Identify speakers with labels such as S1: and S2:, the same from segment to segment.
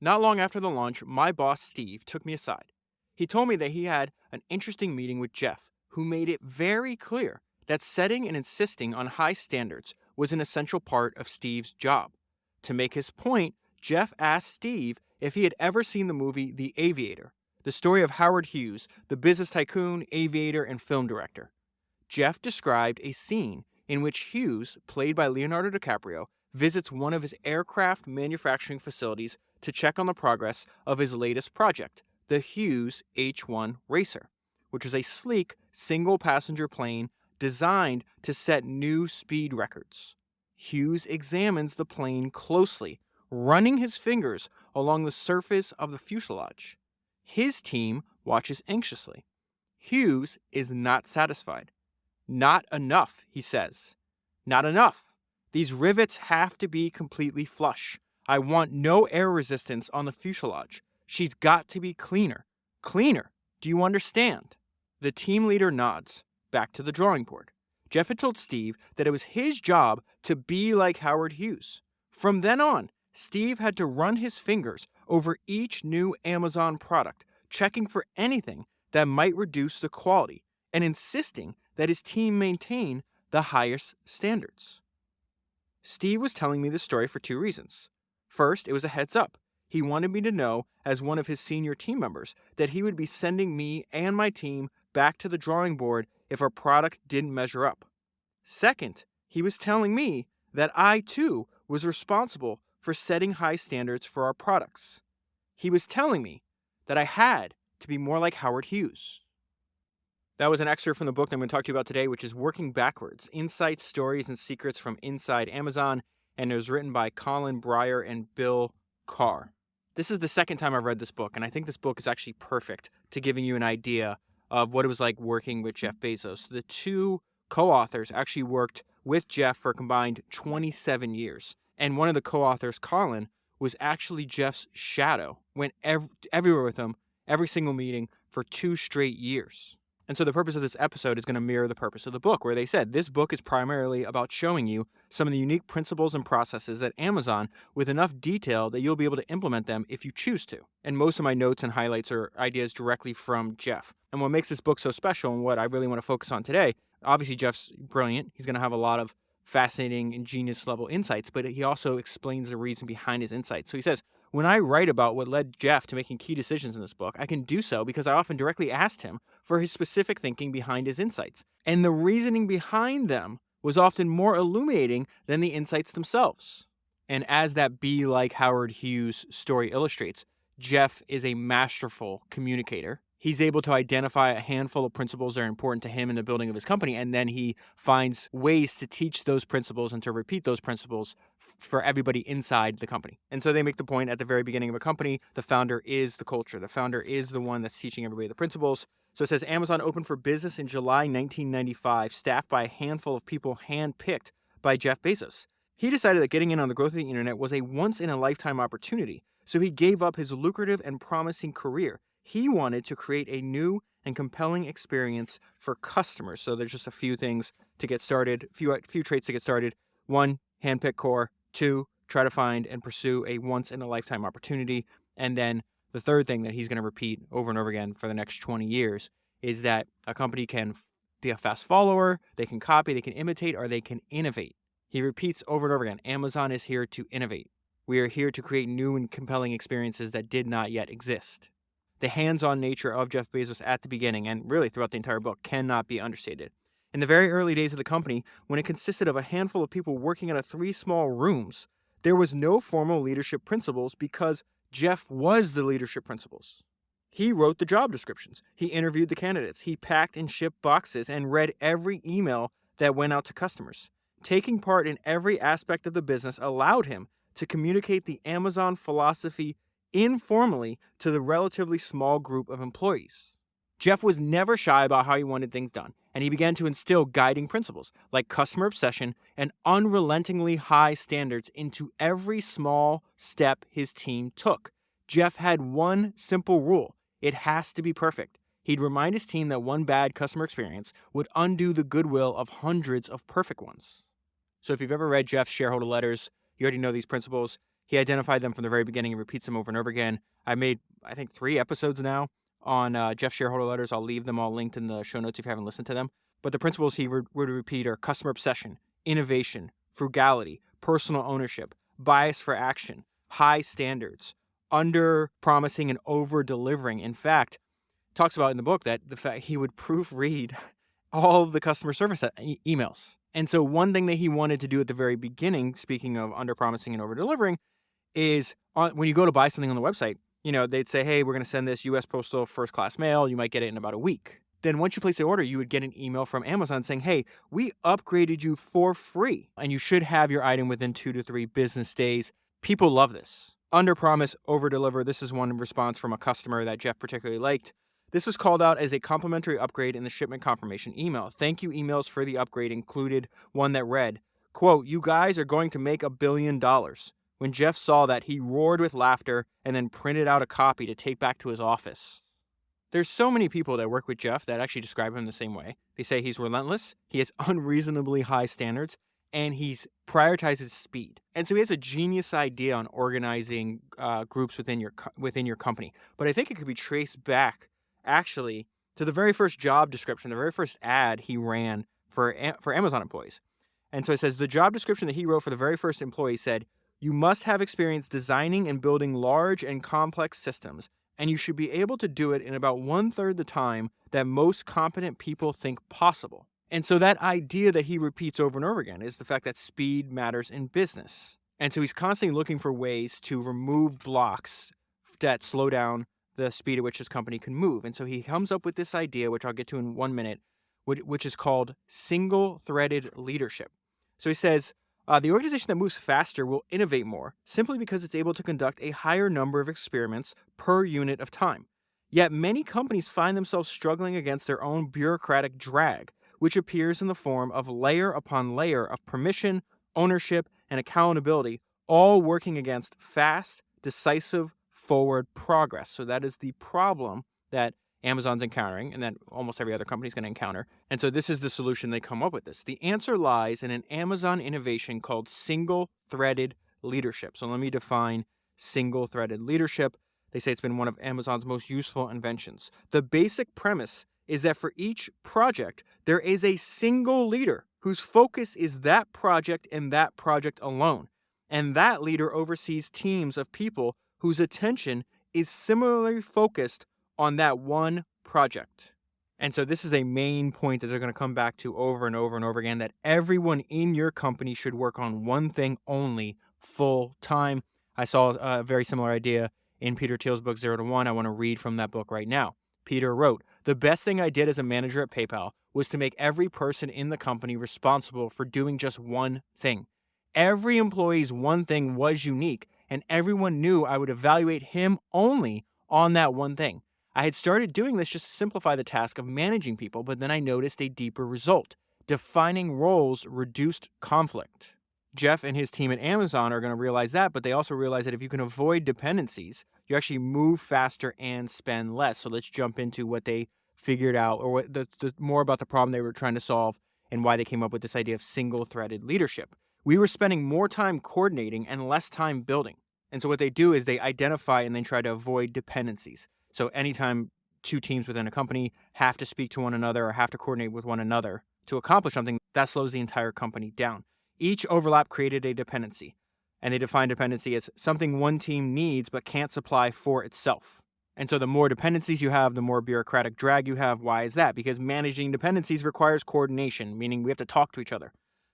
S1: Not long after the lunch, my boss Steve took me aside. He told me that he had an interesting meeting with Jeff, who made it very clear that setting and insisting on high standards was an essential part of Steve's job. To make his point, Jeff asked Steve if he had ever seen the movie The Aviator, the story of Howard Hughes, the business tycoon, aviator, and film director. Jeff described a scene in which Hughes, played by Leonardo DiCaprio, visits one of his aircraft manufacturing facilities to check on the progress of his latest project, the Hughes H-1 Racer, which was a sleek, single-passenger plane designed to set new speed records. Hughes examines the plane closely, running his fingers along the surface of the fuselage. His team watches anxiously. Hughes is not satisfied. "Not enough," he says. "Not enough. These rivets have to be completely flush. I want no air resistance on the fuselage. She's got to be cleaner. Cleaner. Do you understand?" The team leader nods, back to the drawing board. Jeff had told Steve that it was his job to be like Howard Hughes. From then on, Steve had to run his fingers over each new Amazon product, checking for anything that might reduce the quality, and insisting that his team maintain the highest standards. Steve was telling me this story for two reasons. First, it was a heads up. He wanted me to know, as one of his senior team members, that he would be sending me and my team back to the drawing board if our product didn't measure up. Second, he was telling me that I, too, was responsible for setting high standards for our products. He was telling me that I had to be more like Howard Hughes. That was an excerpt from the book that I'm going to talk to you about today, which is Working Backwards: Insights, Stories, and Secrets from Inside Amazon, and it was written by Colin Breyer and Bill Carr. This is the second time I've read this book, and I think this book is actually perfect to giving you an idea of what it was like working with Jeff Bezos. The two co-authors actually worked with Jeff for a combined 27 years, and one of the co-authors, Colin, was actually Jeff's shadow, went everywhere with him, every single meeting, for 2 straight years. And so the purpose of this episode is going to mirror the purpose of the book, where they said this book is primarily about showing you some of the unique principles and processes at Amazon with enough detail that you'll be able to implement them if you choose to. And most of my notes and highlights are ideas directly from Jeff. And what makes this book so special, and what I really want to focus on today, obviously Jeff's brilliant. He's going to have a lot of fascinating and genius level insights, but he also explains the reason behind his insights. So he says, when I write about what led Jeff to making key decisions in this book, I can do so because I often directly asked him for his specific thinking behind his insights. And the reasoning behind them was often more illuminating than the insights themselves. And as that Be Like Howard Hughes story illustrates, Jeff is a masterful communicator. He's able to identify a handful of principles that are important to him in the building of his company, and then he finds ways to teach those principles and to repeat those principles for everybody inside the company. And so they make the point at the very beginning of a company, the founder is the culture. The founder is the one that's teaching everybody the principles. So it says Amazon opened for business in July 1995, staffed by a handful of people handpicked by Jeff Bezos. He decided that getting in on the growth of the internet was a once-in-a-lifetime opportunity, so he gave up his lucrative and promising career. He wanted to create a new and compelling experience for customers. So there's just a few things to get started, few traits to get started. 1, handpick core. 2, try to find and pursue a once-in-a-lifetime opportunity. And then the third thing that he's going to repeat over and over again for the next 20 years is that a company can be a fast follower, they can copy, they can imitate, or they can innovate. He repeats over and over again, Amazon is here to innovate. We are here to create new and compelling experiences that did not yet exist. The hands-on nature of Jeff Bezos at the beginning, and really throughout the entire book, cannot be understated. In the very early days of the company, when it consisted of a handful of people working out of 3 small rooms, there was no formal leadership principles because Jeff was the leadership principles. He wrote the job descriptions. He interviewed the candidates. He packed and shipped boxes and read every email that went out to customers. Taking part in every aspect of the business allowed him to communicate the Amazon philosophy informally to the relatively small group of employees. Jeff was never shy about how he wanted things done, and he began to instill guiding principles like customer obsession and unrelentingly high standards into every small step his team took. Jeff had one simple rule: it has to be perfect. He'd remind his team that one bad customer experience would undo the goodwill of hundreds of perfect ones. So if you've ever read Jeff's shareholder letters, you already know these principles. He identified them from the very beginning and repeats them over and over again. I made, I think, 3 episodes now on Jeff shareholder letters. I'll leave them all linked in the show notes if you haven't listened to them. But the principles he would repeat are customer obsession, innovation, frugality, personal ownership, bias for action, high standards, under promising and over delivering. In fact, talks about in the book that the fact he would proofread all of the customer service emails. And so one thing that he wanted to do at the very beginning, speaking of under promising and over delivering, is when you go to buy something on the website, they'd say, hey, we're going to send this U.S. Postal first class mail. You might get it in about a week. Then once you place the order, you would get an email from Amazon saying, hey, we upgraded you for free, and you should have your item within 2 to 3 business days. People love this. Under promise, over deliver. This is one response from a customer that Jeff particularly liked. This was called out as a complimentary upgrade in the shipment confirmation email. Thank you emails for the upgrade included one that read, quote, you guys are going to make $1 billion. When Jeff saw that, he roared with laughter and then printed out a copy to take back to his office. There's so many people that work with Jeff that actually describe him the same way. They say he's relentless, he has unreasonably high standards, and he's prioritizes speed. And so he has a genius idea on organizing groups within your company. But I think it could be traced back, actually, to the very first job description, the very first ad he ran for Amazon employees. And so it says the job description that he wrote for the very first employee said, you must have experience designing and building large and complex systems, and you should be able to do it in about 1/3 the time that most competent people think possible. And so that idea that he repeats over and over again is the fact that speed matters in business. And so he's constantly looking for ways to remove blocks that slow down the speed at which his company can move. And so he comes up with this idea, which I'll get to in 1 minute, which is called single-threaded leadership. So he says, the organization that moves faster will innovate more simply because it's able to conduct a higher number of experiments per unit of time. Yet many companies find themselves struggling against their own bureaucratic drag, which appears in the form of layer upon layer of permission, ownership, and accountability, all working against fast, decisive, forward progress. So that is the problem that Amazon's encountering and that almost every other company is going to encounter. And so this is the solution they come up with this. The answer lies in an Amazon innovation called single-threaded leadership. So let me define single-threaded leadership. They say it's been one of Amazon's most useful inventions. The basic premise is that for each project, there is a single leader whose focus is that project and that project alone. And that leader oversees teams of people whose attention is similarly focused on that one project. And so this is a main point that they're going to come back to over and over and over again, that everyone in your company should work on one thing only full time. I saw a very similar idea in Peter Thiel's book, 0 to 1. I want to read from that book right now. Peter wrote, the best thing I did as a manager at PayPal was to make every person in the company responsible for doing just one thing. Every employee's one thing was unique, and everyone knew I would evaluate him only on that one thing. I had started doing this just to simplify the task of managing people, but then I noticed a deeper result. Defining roles reduced conflict. Jeff and his team at Amazon are going to realize that, but they also realize that if you can avoid dependencies, you actually move faster and spend less. So let's jump into what they figured out, or what the more about the problem they were trying to solve and why they came up with this idea of single-threaded leadership. We were spending more time coordinating and less time building. And so what they do is they identify and then try to avoid dependencies. So anytime 2 teams within a company have to speak to one another or have to coordinate with one another to accomplish something, that slows the entire company down. Each overlap created a dependency, and they define dependency as something one team needs but can't supply for itself. And so the more dependencies you have, the more bureaucratic drag you have. Why is that? Because managing dependencies requires coordination, meaning we have to talk to each other.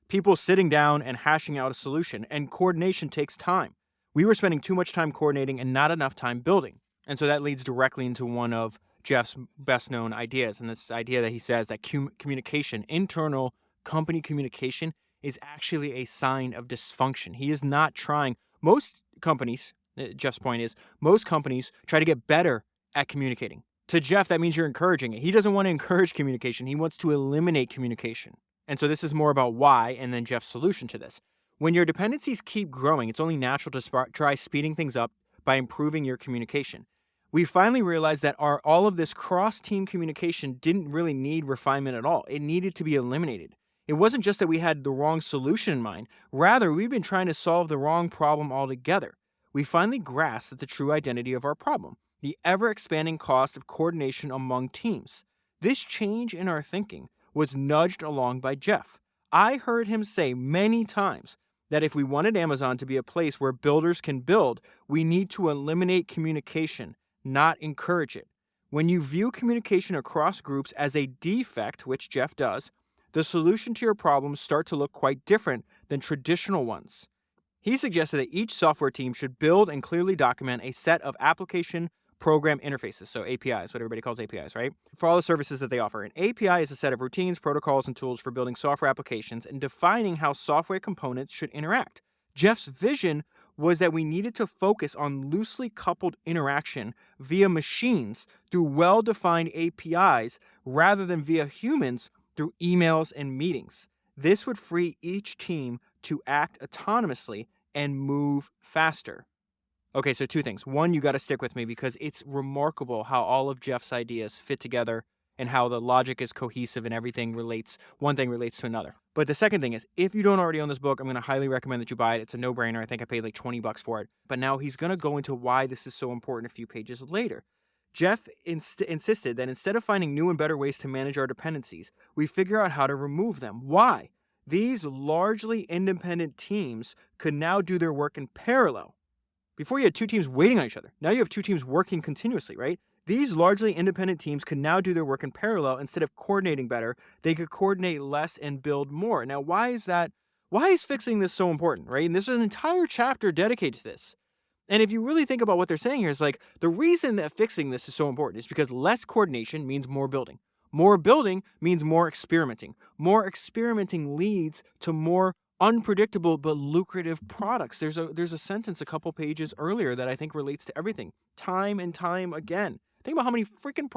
S1: People sitting down and hashing out a solution, and coordination takes time. We were spending too much time coordinating and not enough time building. And so that leads directly into one of Jeff's best-known ideas, and this idea that he says that communication, internal company communication, is actually a sign of dysfunction. He is not trying. Most companies, Jeff's point is, most companies try to get better at communicating. To Jeff, that means you're encouraging it. He doesn't want to encourage communication. He wants to eliminate communication. And so this is more about why, and then Jeff's solution to this. When your dependencies keep growing, it's only natural to try speeding things up by improving your communication. We finally realized that all of this cross-team communication didn't really need refinement at all. It needed to be eliminated. It wasn't just that we had the wrong solution in mind. Rather, we've been trying to solve the wrong problem altogether. we finally grasped the true identity of our problem, the ever-expanding cost of coordination among teams. This change in our thinking was nudged along by Jeff. I heard him say many times that if we wanted Amazon to be a place where builders can build, we need to eliminate communication, not encourage it. When you view communication across groups as a defect, which Jeff does, the solution to your problems start to look quite different than traditional ones. He suggested that each software team should build and clearly document a set of application program interfaces, so APIs, what everybody calls APIs, right? For all the services that they offer. An API is a set of routines, protocols, and tools for building software applications and defining how software components should interact. Jeff's vision was that we needed to focus on loosely coupled interaction via machines through well-defined APIs rather than via humans through emails and meetings. This would free each team to act autonomously and move faster. Okay, so two things. One, you got to stick with me because it's remarkable how all of Jeff's ideas fit together and how the logic is cohesive and one thing relates to another. But the second thing is, if you don't already own this book, I'm going to highly recommend that you buy it. It's a no-brainer. I think I paid like $20 for it. But now he's going to go into why this is so important a few pages later. Jeff insisted that instead of finding new and better ways to manage our dependencies, we figure out how to remove them. Why? These largely independent teams could now do their work in parallel. Before you had two teams waiting on each other. Now you have two teams working continuously, right? These largely independent teams could now do their work in parallel. Instead of coordinating better, they could coordinate less and build more. Now, why is that? Why is fixing this so important, right? And there's an entire chapter dedicated to this. And if you really think about what they're saying here, it's like the reason that fixing this is so important is because less coordination means more building. More building means more experimenting. More experimenting leads to more unpredictable but lucrative products. There's a sentence a couple pages earlier that I think relates to everything. Time and time again. Think about how many freaking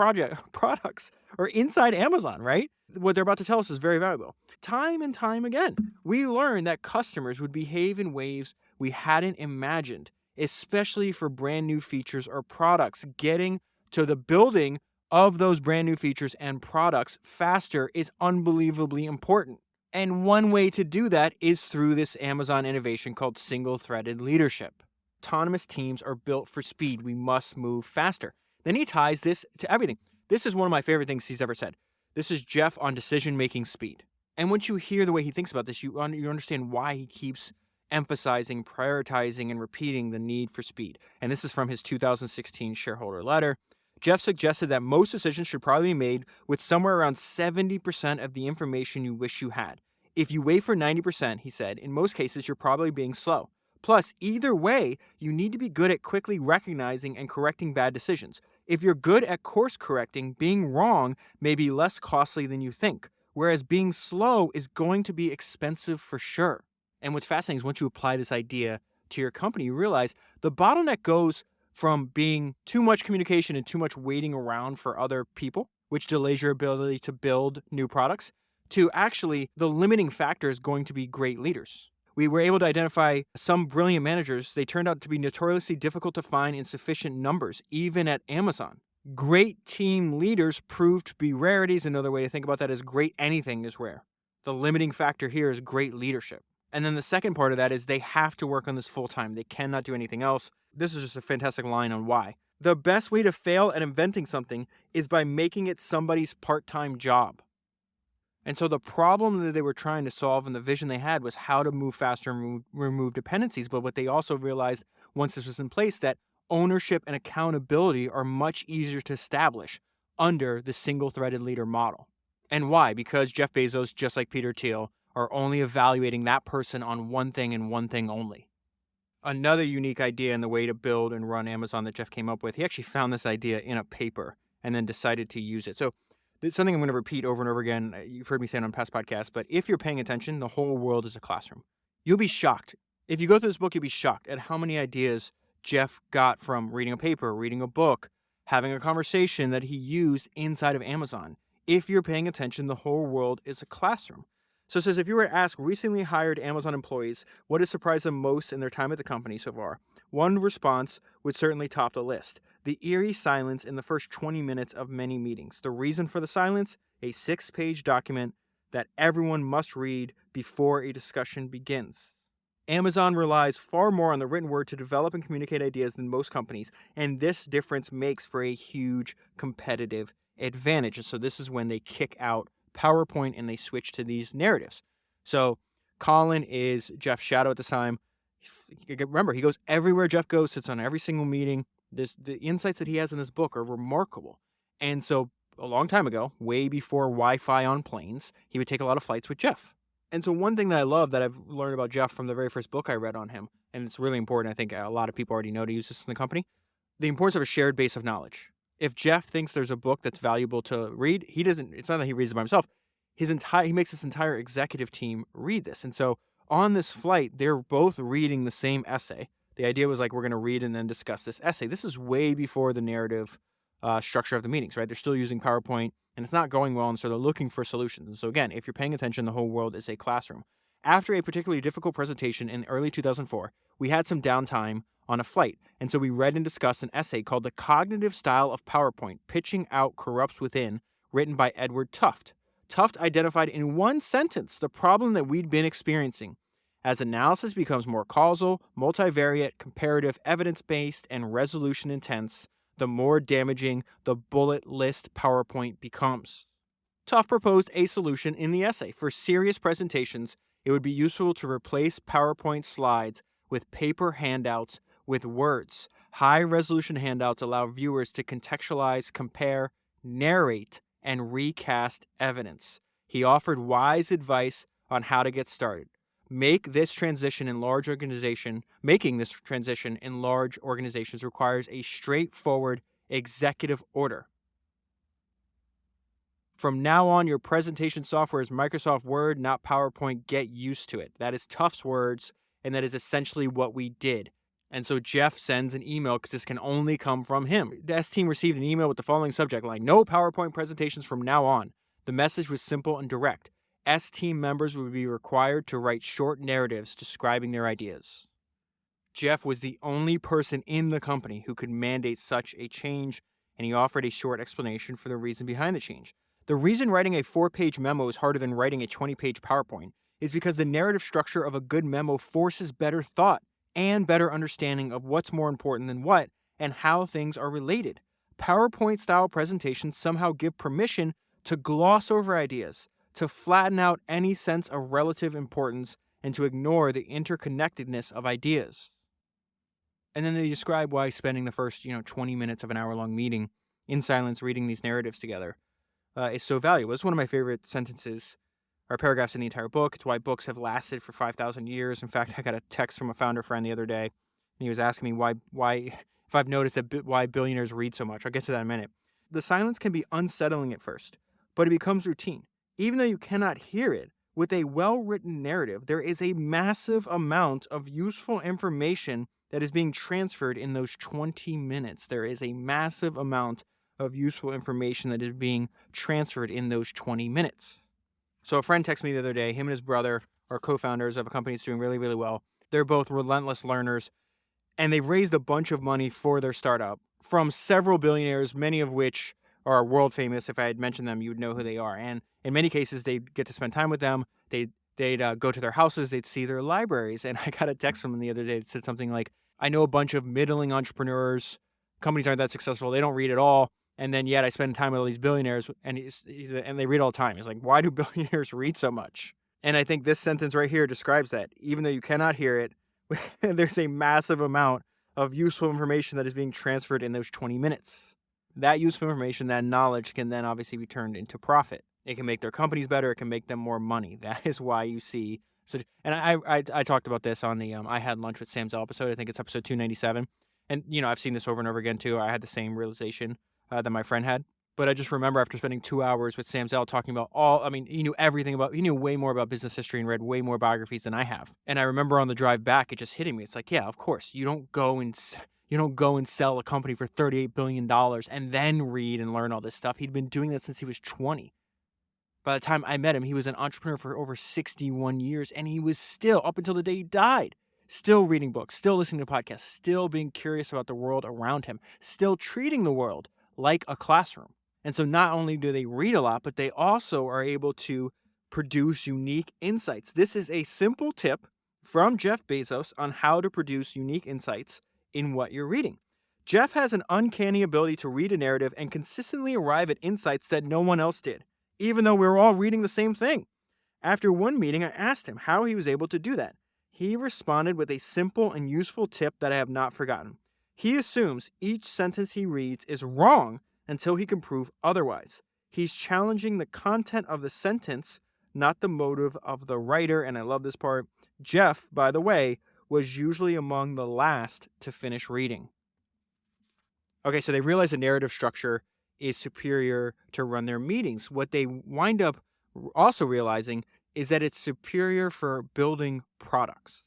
S1: products are inside Amazon, right? What they're about to tell us is very valuable. Time and time again, we learned that customers would behave in ways we hadn't imagined, especially for brand new features or products. Getting to the building of those brand new features and products faster is unbelievably important. And one way to do that is through this Amazon innovation called single-threaded leadership. Autonomous teams are built for speed. We must move faster. Then he ties this to everything. This is one of my favorite things he's ever said. This is Jeff on decision-making speed. And once you hear the way he thinks about this, you understand why he keeps emphasizing, prioritizing, and repeating the need for speed. And this is from his 2016 shareholder letter. Jeff suggested that most decisions should probably be made with somewhere around 70% of the information you wish you had. If you wait for 90%, he said, in most cases you're probably being slow. Plus, either way, you need to be good at quickly recognizing and correcting bad decisions. If you're good at course correcting, being wrong may be less costly than you think, whereas being slow is going to be expensive for sure. And what's fascinating is once you apply this idea to your company, you realize the bottleneck goes from being too much communication and too much waiting around for other people, which delays your ability to build new products, to actually the limiting factor is going to be great leaders. We were able to identify some brilliant managers. They turned out to be notoriously difficult to find in sufficient numbers, even at Amazon. Great team leaders proved to be rarities. Another way to think about that is great anything is rare. The limiting factor here is great leadership. And then the second part of that is they have to work on this full time. They cannot do anything else. This is just a fantastic line on why. The best way to fail at inventing something is by making it somebody's part-time job. And so the problem that they were trying to solve and the vision they had was how to move faster and remove dependencies. But what they also realized once this was in place, that ownership and accountability are much easier to establish under the single-threaded leader model. And why? Because Jeff Bezos, just like Peter Thiel, are only evaluating that person on one thing and one thing only. Another unique idea in the way to build and run Amazon that Jeff came up with, he actually found this idea in a paper and then decided to use it. So it's something I'm going to repeat over and over again. You've heard me say it on past podcasts, but if you're paying attention, the whole world is a classroom. You'll be shocked. If you go through this book, you'll be shocked at how many ideas Jeff got from reading a paper, reading a book, having a conversation that he used inside of Amazon. If you're paying attention, the whole world is a classroom. So it says, if you were to ask recently hired Amazon employees what has surprised them most in their time at the company so far, one response would certainly top the list. The eerie silence in the first 20 minutes of many meetings. The reason for the silence? A 6-page document that everyone must read before a discussion begins. Amazon relies far more on the written word to develop and communicate ideas than most companies, and this difference makes for a huge competitive advantage. And so this is when they kick out PowerPoint and they switch to these narratives. So Colin is Jeff's shadow at this time. Remember, he goes everywhere Jeff goes, sits on every single meeting. The insights that he has in this book are remarkable. And so a long time ago, way before Wi-Fi on planes, he would take a lot of flights with Jeff. And so one thing that I love that I've learned about Jeff from the very first book I read on him, and it's really important, I think a lot of people already know to use this in the company, the importance of a shared base of knowledge. If Jeff thinks there's a book that's valuable to read, it's not that he reads it by himself. He makes his entire executive team read this. And so on this flight, they're both reading the same essay. The idea was like, we're going to read and then discuss this essay. This is way before the narrative structure of the meetings, right? They're still using PowerPoint and it's not going well. And so they're looking for solutions. And so again, if you're paying attention, the whole world is a classroom. After a particularly difficult presentation in early 2004, we had some downtime on a flight. And so we read and discussed an essay called The Cognitive Style of PowerPoint, Pitching Out Corrupts Within, written by Edward Tufte. Tufte identified in one sentence the problem that we'd been experiencing. As analysis becomes more causal, multivariate, comparative, evidence-based, and resolution intense, the more damaging the bullet list PowerPoint becomes. Tufte proposed a solution in the essay. For serious presentations, it would be useful to replace PowerPoint slides with paper handouts with words. High-resolution handouts allow viewers to contextualize, compare, narrate, and recast evidence. He offered wise advice on how to get started. Making this transition in large organizations requires a straightforward executive order. From now on, your presentation software is Microsoft Word, not PowerPoint. Get used to it. That is Tufte's words, and that is essentially what we did. And so Jeff sends an email because this can only come from him. The S team received an email with the following subject line: no PowerPoint presentations from now on. The message was simple and direct. S team members would be required to write short narratives describing their ideas. Jeff was the only person in the company who could mandate such a change, and he offered a short explanation for the reason behind the change. The reason writing a 4-page memo is harder than writing a 20-page PowerPoint is because the narrative structure of a good memo forces better thought and better understanding of what's more important than what and how things are related. PowerPoint-style presentations somehow give permission to gloss over ideas, to flatten out any sense of relative importance, and to ignore the interconnectedness of ideas. And then they describe why spending the first 20 minutes of an hour-long meeting in silence reading these narratives together is so valuable. It's one of my favorite sentences or paragraphs in the entire book. It's why books have lasted for 5,000 years. In fact, I got a text from a founder friend the other day, and he was asking me why if I've noticed why billionaires read so much. I'll get to that in a minute. The silence can be unsettling at first, but it becomes routine. Even though you cannot hear it, with a well-written narrative, there is a massive amount of useful information that is being transferred in those 20 minutes. There is a massive amount of useful information that is being transferred in those 20 minutes. So a friend texted me the other day. Him and his brother are co-founders of a company that's doing really, really well. They're both relentless learners, and they've raised a bunch of money for their startup from several billionaires, many of which are world famous. If I had mentioned them, you would know who they are. And in many cases, they'd get to spend time with them. They'd go to their houses. They'd see their libraries. And I got a text from them the other day that said something like, I know a bunch of middling entrepreneurs. Companies aren't that successful. They don't read at all. And then yet I spend time with all these billionaires, and they read all the time. He's like, why do billionaires read so much? And I think this sentence right here describes that. Even though you cannot hear it, there's a massive amount of useful information that is being transferred in those 20 minutes. That useful information, that knowledge can then obviously be turned into profit. It can make their companies better. It can make them more money. That is why you see such. And I talked about this on the I Had Lunch with Sam Zell episode. I think it's episode 297. And, I've seen this over and over again, too. I had the same realization that my friend had. But I just remember after spending 2 hours with Sam Zell talking about he knew way more about business history and read way more biographies than I have. And I remember on the drive back, it just hitting me. It's like, yeah, of course, you don't go and sell a company for $38 billion and then read and learn all this stuff. He'd been doing that since he was 20. By the time I met him, he was an entrepreneur for over 61 years, and he was still, up until the day he died, still reading books, still listening to podcasts, still being curious about the world around him, still treating the world like a classroom. And so not only do they read a lot, but they also are able to produce unique insights. This is a simple tip from Jeff Bezos on how to produce unique insights in what you're reading. Jeff has an uncanny ability to read a narrative and consistently arrive at insights that no one else did, even though we were all reading the same thing. After one meeting, I asked him how he was able to do that. He responded with a simple and useful tip that I have not forgotten. He assumes each sentence he reads is wrong until he can prove otherwise. He's challenging the content of the sentence, not the motive of the writer, and I love this part. Jeff, by the way, was usually among the last to finish reading. Okay, so they realize the narrative structure is superior to run their meetings. What they wind up also realizing is that it's superior for building products.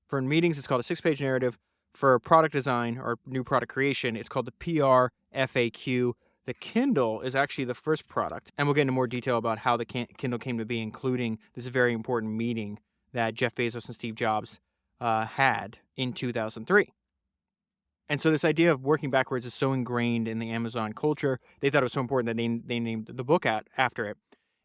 S1: For meetings, it's called a 6-page narrative. For product design or new product creation, it's called the PR FAQ. The Kindle is actually the first product, and we'll get into more detail about how the Kindle came to be, including this very important meeting that Jeff Bezos and Steve Jobs had in 2003. And so this idea of working backwards is so ingrained in the Amazon culture, they thought it was so important that they named the book after it.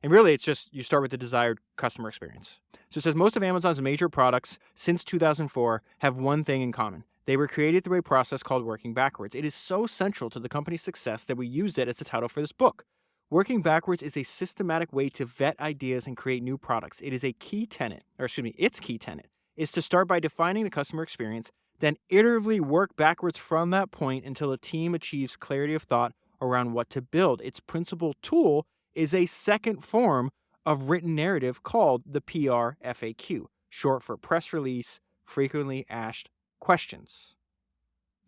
S1: And really, it's just you start with the desired customer experience. So it says most of Amazon's major products since 2004 have one thing in common. They were created through a process called working backwards. It is so central to the company's success that we used it as the title for this book. Working backwards is a systematic way to vet ideas and create new products. It is its key tenet is to start by defining the customer experience, then iteratively work backwards from that point until a team achieves clarity of thought around what to build. Its principal tool is a second form of written narrative called the PR FAQ, short for press release, frequently asked questions.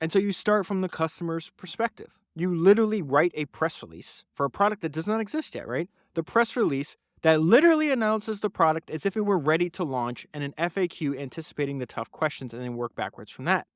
S1: And so you start from the customer's perspective. You literally write a press release for a product that does not exist yet, right? The press release that literally announces the product as if it were ready to launch, and an FAQ anticipating the tough questions, and then work backwards from that.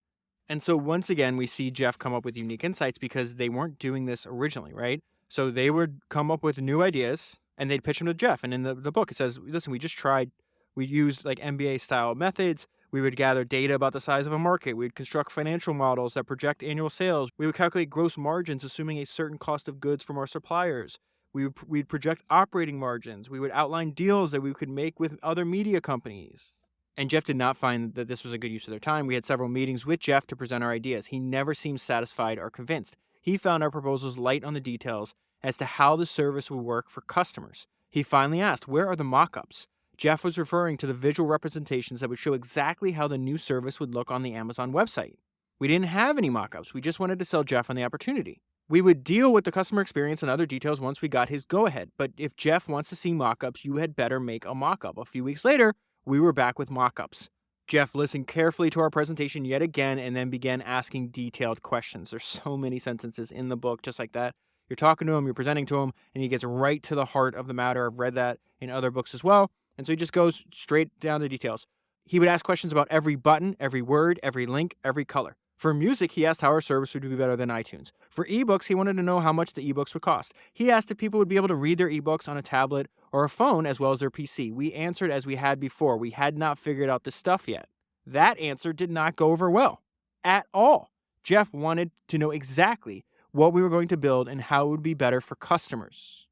S1: And so once again, we see Jeff come up with unique insights because they weren't doing this originally, right? So they would come up with new ideas and they'd pitch them to Jeff. And in the book, it says, listen, we used like MBA style methods. We would gather data about the size of a market. We'd construct financial models that project annual sales. We would calculate gross margins, assuming a certain cost of goods from our suppliers. We'd project operating margins. We would outline deals that we could make with other media companies. And Jeff did not find that this was a good use of their time. We had several meetings with Jeff to present our ideas. He never seemed satisfied or convinced. He found our proposals light on the details as to how the service would work for customers. He finally asked, where are the mock-ups? Jeff was referring to the visual representations that would show exactly how the new service would look on the Amazon website. We didn't have any mock-ups. We just wanted to sell Jeff on the opportunity. We would deal with the customer experience and other details once we got his go-ahead. But if Jeff wants to see mock-ups, you had better make a mock-up. A few weeks later, we were back with mock-ups. Jeff listened carefully to our presentation yet again and then began asking detailed questions. There's so many sentences in the book just like that. You're talking to him, you're presenting to him, and he gets right to the heart of the matter. I've read that in other books as well. And so he just goes straight down to details. He would ask questions about every button, every word, every link, every color. For music, he asked how our service would be better than iTunes. For ebooks, he wanted to know how much the ebooks would cost. He asked if people would be able to read their ebooks on a tablet or a phone as well as their PC. We answered as we had before. We had not figured out this stuff yet. That answer did not go over well at all. Jeff wanted to know exactly what we were going to build and how it would be better for customers.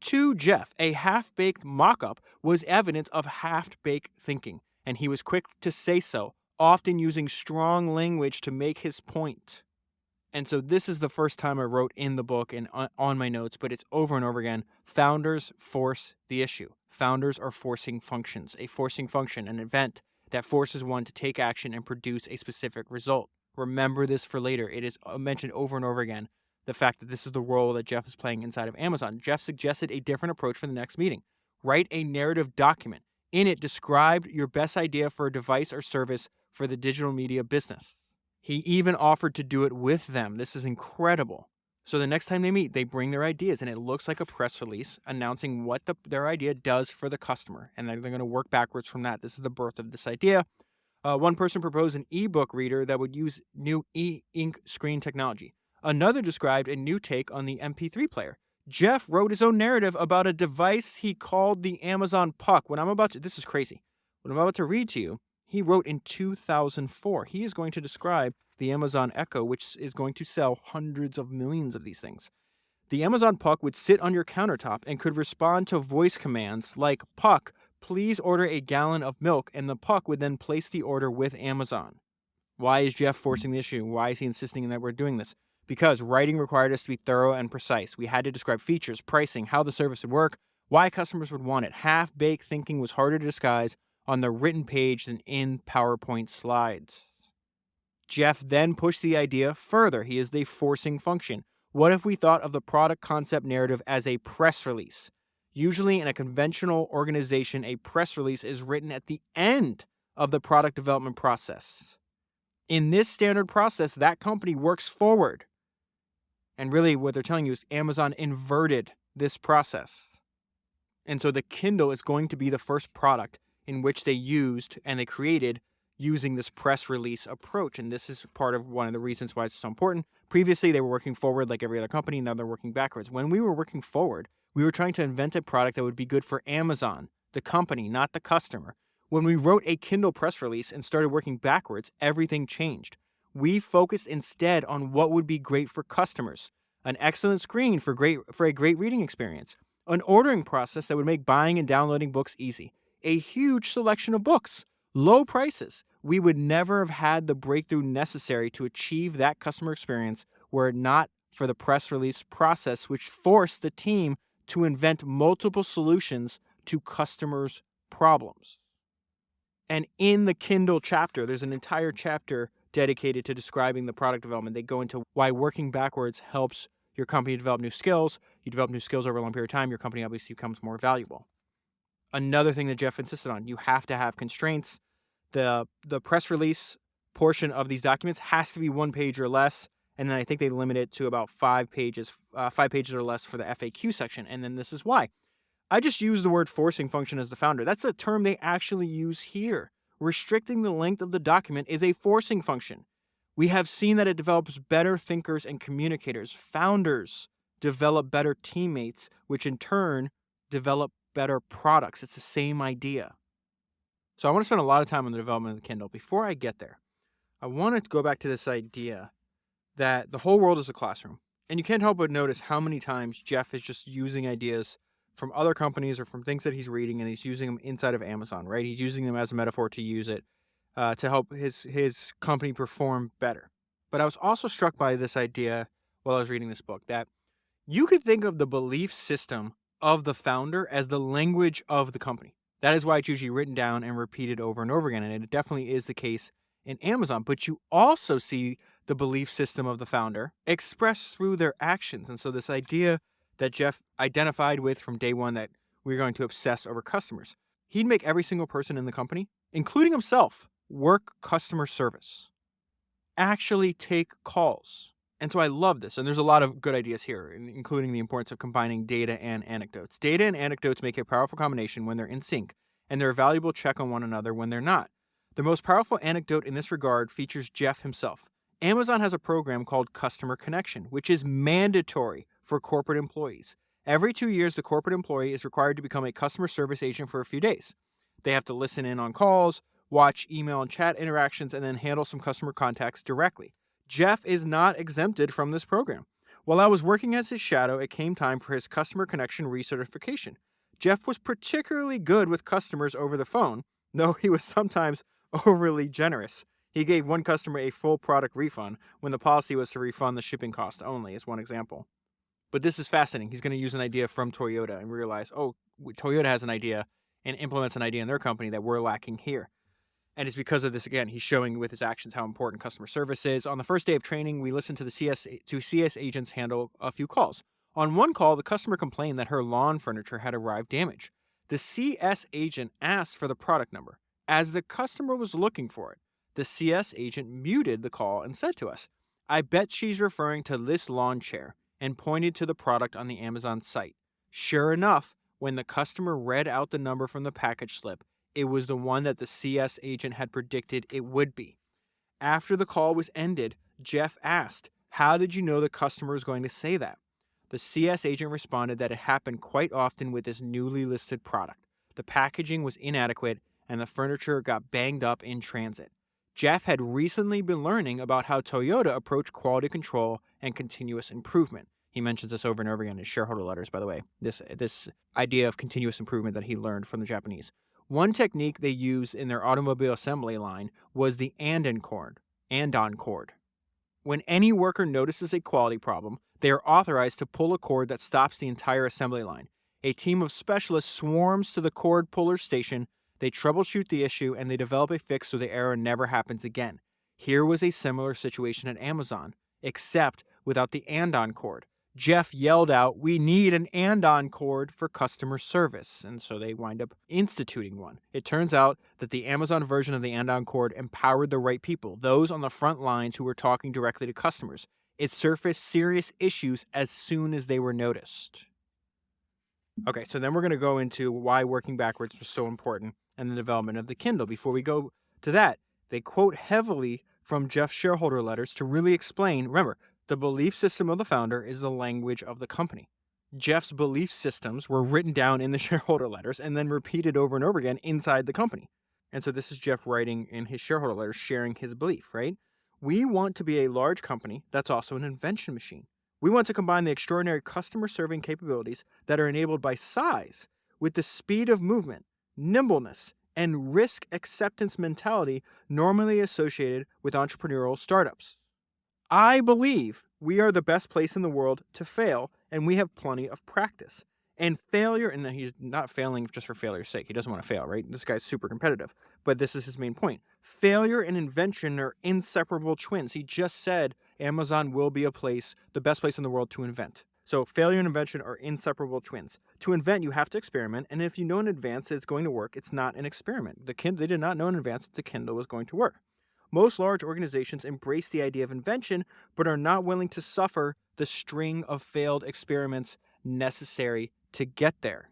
S1: To Jeff, a half-baked mock-up was evidence of half-baked thinking, and he was quick to say so, often using strong language to make his point. And so this is the first time I wrote in the book and on my notes, but it's over and over again. Founders force the issue. Founders are forcing functions. A forcing function, an event that forces one to take action and produce a specific result. Remember this for later. It is mentioned over and over again, the fact that this is the role that Jeff is playing inside of Amazon. Jeff suggested a different approach for the next meeting. Write a narrative document. In it, describe your best idea for a device or service for the digital media business. He even offered to do it with them. This is incredible. So the next time they meet, they bring their ideas, and it looks like a press release announcing what their idea does for the customer, and they're going to work backwards from that. This is the birth of this idea. One person proposed an ebook reader that would use new e-ink screen technology. Another described a new take on the MP3 player. Jeff wrote his own narrative about a device he called the Amazon Puck. This is crazy. What I'm about to read to you, he wrote in 2004. He is going to describe the Amazon Echo, which is going to sell hundreds of millions of these things. The Amazon Puck would sit on your countertop and could respond to voice commands like, "Puck, please order a gallon of milk, and the puck would then place the order with Amazon. Why is Jeff forcing the issue? Why is he insisting that we're doing this? Because writing required us to be thorough and precise. We had to describe features, pricing, how the service would work, why customers would want it. Half-baked thinking was harder to disguise on the written page than in PowerPoint slides. Jeff then pushed the idea further. He is the forcing function. What if we thought of the product concept narrative as a press release? Usually in a conventional organization, a press release is written at the end of the product development process. In this standard process, that company works forward. And really what they're telling you is Amazon inverted this process. And so the Kindle is going to be the first product in which they used and they created using this press release approach. And this is part of one of the reasons why it's so important. Previously, they were working forward like every other company. Now they're working backwards. When we were working forward, we were trying to invent a product that would be good for Amazon, the company, not the customer. When we wrote a Kindle press release and started working backwards, everything changed. We focused instead on what would be great for customers. An excellent screen for a great reading experience. An ordering process that would make buying and downloading books easy. A huge selection of books. Low prices. We would never have had the breakthrough necessary to achieve that customer experience were it not for the press release process, which forced the team to invent multiple solutions to customers' problems. And in the Kindle chapter, there's an entire chapter dedicated to describing the product development. They go into why working backwards helps your company develop new skills. You develop new skills over a long period of time, your company obviously becomes more valuable. Another thing that Jeff insisted on, you have to have constraints. The press release portion of these documents has to be 1 page or less. And then I think they limit it to about 5 pages or less for the FAQ section. And then this is why. I just used the word forcing function as the founder. That's a term they actually use here. Restricting the length of the document is a forcing function. We have seen that it develops better thinkers and communicators. Founders develop better teammates, which in turn develop better products. It's the same idea. So I want to spend a lot of time on the development of the Kindle. Before I get there, I want to go back to this idea that the whole world is a classroom. And you can't help but notice how many times Jeff is just using ideas from other companies or from things that he's reading, and he's using them inside of Amazon, right? He's using them as a metaphor to use it to help his company perform better. But I was also struck by this idea while I was reading this book that you could think of the belief system of the founder as the language of the company. That is why it's usually written down and repeated over and over again, and it definitely is the case in Amazon. But you also see the belief system of the founder expressed through their actions. And so this idea that Jeff identified with from day one that we're going to obsess over customers. He'd make every single person in the company, including himself, work customer service. Actually take calls. And so I love this. And there's a lot of good ideas here, including the importance of combining data and anecdotes. Data and anecdotes make a powerful combination when they're in sync, and they're a valuable check on one another when they're not. The most powerful anecdote in this regard features Jeff himself. Amazon has a program called Customer Connection, which is mandatory for corporate employees. Every 2 years, the corporate employee is required to become a customer service agent for a few days. They have to listen in on calls, watch email and chat interactions, and then handle some customer contacts directly. Jeff is not exempted from this program. While I was working as his shadow, it came time for his Customer Connection recertification. Jeff was particularly good with customers over the phone, though he was sometimes overly generous. He gave one customer a full product refund when the policy was to refund the shipping cost only, as one example. But this is fascinating. He's going to use an idea from Toyota and realize, Toyota has an idea and implements an idea in their company that we're lacking here. And it's because of this, again, he's showing with his actions how important customer service is. On the first day of training, we listened to CS agents handle a few calls. On one call, the customer complained that her lawn furniture had arrived damaged. The CS agent asked for the product number. As the customer was looking for it, the CS agent muted the call and said to us, "I bet she's referring to this lawn chair," and pointed to the product on the Amazon site. Sure enough, when the customer read out the number from the package slip, it was the one that the CS agent had predicted it would be. After the call was ended, Jeff asked, "How did you know the customer was going to say that?" The CS agent responded that it happened quite often with this newly listed product. The packaging was inadequate and the furniture got banged up in transit. Jeff had recently been learning about how Toyota approached quality control and continuous improvement. He mentions this over and over again in his shareholder letters, by the way, this idea of continuous improvement that he learned from the Japanese. One technique they used in their automobile assembly line was the andon cord. When any worker notices a quality problem, they are authorized to pull a cord that stops the entire assembly line. A team of specialists swarms to the cord puller station, they troubleshoot the issue, and they develop a fix so the error never happens again. Here was a similar situation at Amazon, except without the andon cord. Jeff yelled out, "We need an andon cord for customer service," and so they wind up instituting one. It turns out that the Amazon version of the andon cord empowered the right people, those on the front lines who were talking directly to customers. It surfaced serious issues as soon as they were noticed. Okay, so then we're going to go into why working backwards was so important and the development of the Kindle. Before we go to that, they quote heavily from Jeff's shareholder letters to really explain, remember, the belief system of the founder is the language of the company. Jeff's belief systems were written down in the shareholder letters and then repeated over and over again inside the company. And so this is Jeff writing in his shareholder letters, sharing his belief, right? We want to be a large company that's also an invention machine. We want to combine the extraordinary customer-serving capabilities that are enabled by size with the speed of movement, nimbleness, and risk acceptance mentality normally associated with entrepreneurial startups. I believe we are the best place in the world to fail, and we have plenty of practice. And failure, and he's not failing just for failure's sake. He doesn't want to fail, right? This guy's super competitive. But this is his main point. Failure and invention are inseparable twins. He just said Amazon will be the best place in the world to invent. So failure and invention are inseparable twins. To invent, you have to experiment, and if you know in advance that it's going to work, it's not an experiment. They did not know in advance that the Kindle was going to work. Most large organizations embrace the idea of invention, but are not willing to suffer the string of failed experiments necessary to get there.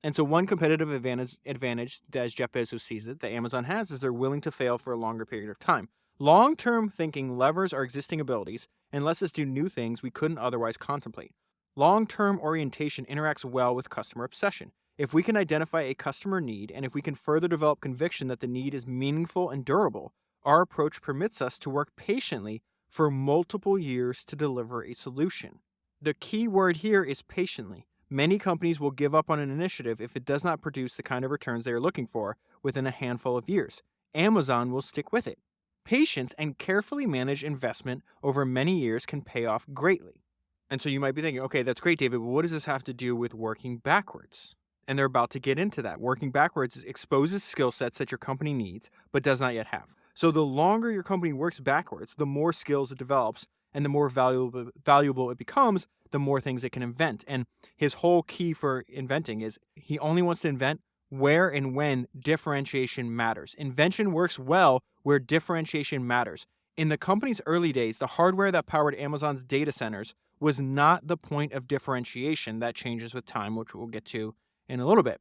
S1: And so one competitive advantage, as Jeff Bezos sees it, that Amazon has is they're willing to fail for a longer period of time. Long-term thinking levers our existing abilities and lets us do new things we couldn't otherwise contemplate. Long-term orientation interacts well with customer obsession. If we can identify a customer need, and if we can further develop conviction that the need is meaningful and durable, our approach permits us to work patiently for multiple years to deliver a solution. The key word here is patiently. Many companies will give up on an initiative if it does not produce the kind of returns they are looking for within a handful of years. Amazon will stick with it. Patience and carefully managed investment over many years can pay off greatly. And so you might be thinking, okay, that's great, David, but what does this have to do with working backwards? And they're about to get into that. Working backwards exposes skill sets that your company needs, but does not yet have. So the longer your company works backwards, the more skills it develops, and the more valuable it becomes, the more things it can invent. And his whole key for inventing is he only wants to invent where and when differentiation matters. Invention works well where differentiation matters. In the company's early days, the hardware that powered Amazon's data centers was not the point of differentiation. That changes with time, which we'll get to in a little bit.